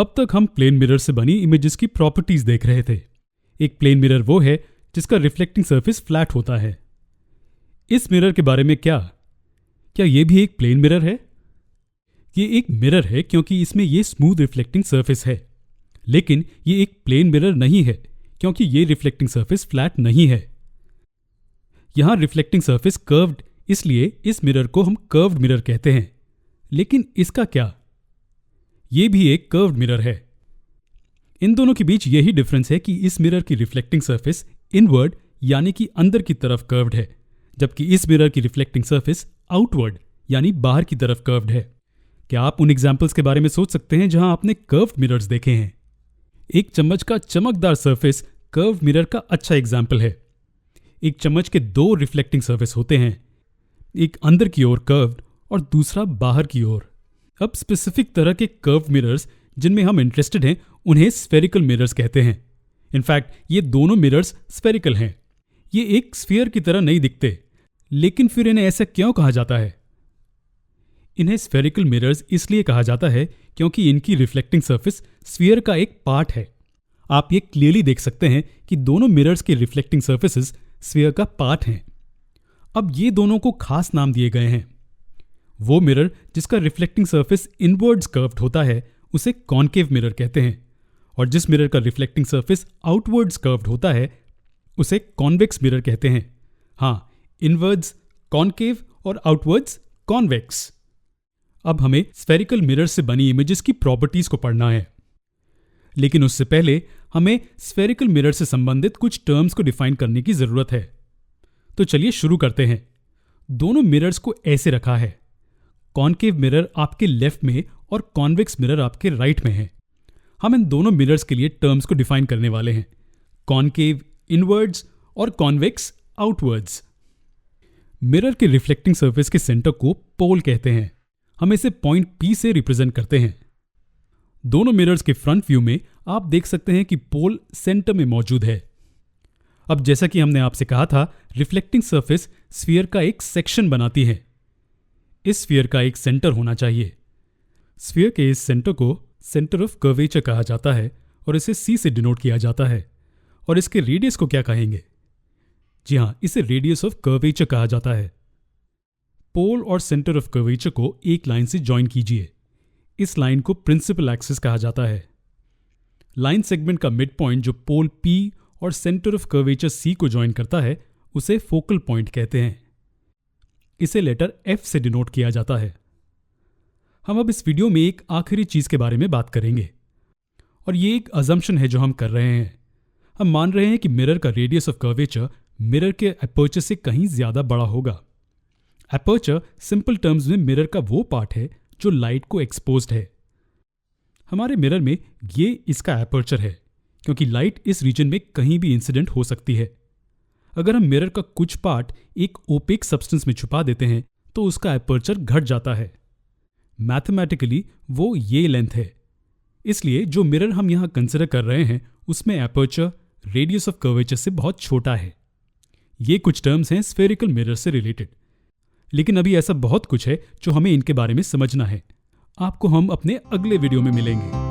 अब तक हम प्लेन मिरर से बनी इमेजेस की प्रॉपर्टीज देख रहे थे। एक प्लेन मिरर वो है जिसका रिफ्लेक्टिंग सरफेस फ्लैट होता है। इस मिरर के बारे में क्या ये भी एक प्लेन मिरर है? ये एक मिरर है क्योंकि इसमें ये स्मूथ रिफ्लेक्टिंग सरफेस है, लेकिन ये एक प्लेन मिरर नहीं है क्योंकि ये रिफ्लेक्टिंग सरफेस फ्लैट नहीं है। यहां रिफ्लेक्टिंग सरफेस कर्व्ड, इसलिए इस मिरर को हम कर्व्ड मिरर कहते हैं। लेकिन इसका क्या? ये भी एक कर्व्ड मिरर है। इन दोनों के बीच यही डिफरेंस है कि इस मिरर की रिफ्लेक्टिंग सरफेस इनवर्ड यानी कि अंदर की तरफ कर्व्ड है, जबकि इस मिरर की रिफ्लेक्टिंग सरफेस आउटवर्ड यानी बाहर की तरफ कर्व्ड है। क्या आप उन एग्जाम्पल्स के बारे में सोच सकते हैं जहां आपने कर्व्ड मिरर्स देखे हैं? एक चम्मच का चमकदार सरफेस कर्व्ड मिरर का अच्छा एग्जाम्पल है। एक चम्मच के दो रिफ्लेक्टिंग सरफेस होते हैं, एक अंदर की ओर कर्व्ड और दूसरा बाहर की ओर। अब स्पेसिफिक तरह के कर्व्ड मिरर्स जिनमें हम इंटरेस्टेड हैं उन्हें स्फेरिकल मिरर्स कहते हैं। इनफैक्ट ये दोनों मिरर्स स्फेरिकल हैं। ये एक स्फीयर की तरह नहीं दिखते, लेकिन फिर इन्हें ऐसा क्यों कहा जाता है? इन्हें स्फेरिकल मिरर्स इसलिए कहा जाता है क्योंकि इनकी रिफ्लेक्टिंग सरफेस स्फीयर का एक पार्ट है। आप ये क्लियरली देख सकते हैं कि दोनों मिरर्स के रिफ्लेक्टिंग सरफेसेस स्फीयर का पार्ट हैं। अब ये दोनों को खास नाम दिए गए हैं। वो मिरर जिसका रिफ्लेक्टिंग सरफेस इनवर्ड्स कर्व्ड होता है उसे कॉनकेव मिरर कहते हैं, और जिस मिरर का रिफ्लेक्टिंग सरफेस आउटवर्ड्स कर्व्ड होता है उसे कॉन्वेक्स मिरर कहते हैं। हाँ, इनवर्ड्स कॉनकेव और आउटवर्ड्स कॉन्वेक्स। अब हमें स्फेरिकल मिरर से बनी इमेजेस की प्रॉपर्टीज को पढ़ना है, लेकिन उससे पहले हमें स्फेरिकल मिरर से संबंधित कुछ टर्म्स को डिफाइन करने की जरूरत है। तो चलिए शुरू करते हैं। दोनों मिरर्स को ऐसे रखा है। कॉनकेव मिरर आपके लेफ्ट में और कॉन्वेक्स मिरर आपके राइट में है। हम इन दोनों मिरर्स के लिए टर्म्स को डिफाइन करने वाले हैं, कॉनकेव इनवर्ड्स और कॉन्वेक्स आउटवर्ड्स। मिरर के रिफ्लेक्टिंग सरफेस के सेंटर को पोल कहते हैं। हम इसे पॉइंट P से रिप्रेजेंट करते हैं। दोनों मिरर्स के फ्रंट व्यू में आप देख सकते हैं कि पोल सेंटर में मौजूद है। अब जैसा कि हमने आपसे कहा था, रिफ्लेक्टिंग सरफेस स्फीयर का एक सेक्शन बनाती है। इस स्फीयर का एक सेंटर होना चाहिए। स्फीयर के इस सेंटर को सेंटर ऑफ कर्वेचर कहा जाता है और इसे C से डिनोट किया जाता है। और इसके रेडियस को क्या कहेंगे? जी हाँ, इसे रेडियस ऑफ कर्वेचर कहा जाता है। पोल और सेंटर ऑफ कर्वेचर को एक लाइन से जॉइन कीजिए। इस लाइन को प्रिंसिपल एक्सिस कहा जाता है। लाइन सेगमेंट का मिड पॉइंट जो पोल P और सेंटर ऑफ कर्वेचर C को जॉइन करता है उसे फोकल पॉइंट कहते हैं। इसे लेटर F से डिनोट किया जाता है। हम अब इस वीडियो में एक आखिरी चीज के बारे में बात करेंगे, और ये एक अजम्पशन है जो हम कर रहे हैं। हम मान रहे हैं कि मिरर का रेडियस ऑफ कर्वेचर मिरर के एपर्चर से कहीं ज्यादा बड़ा होगा। एपर्चर सिंपल टर्म्स में मिरर का वो पार्ट है जो लाइट को एक्सपोज्ड है। हमारे मिरर में ये इसका एपर्चर है क्योंकि लाइट इस रीजन में कहीं भी इंसिडेंट हो सकती है। अगर हम मिरर का कुछ पार्ट एक ओपेक सब्सटेंस में छुपा देते हैं तो उसका एपर्चर घट जाता है। मैथमेटिकली वो ये लेंथ है। इसलिए जो मिरर हम यहां कंसिडर कर रहे हैं उसमें एपर्चर रेडियस ऑफ कर्वेचर से बहुत छोटा है। ये कुछ टर्म्स हैं स्फेरिकल मिरर से रिलेटेड, लेकिन अभी ऐसा बहुत कुछ है जो हमें इनके बारे में समझना है। आपको हम अपने अगले वीडियो में मिलेंगे।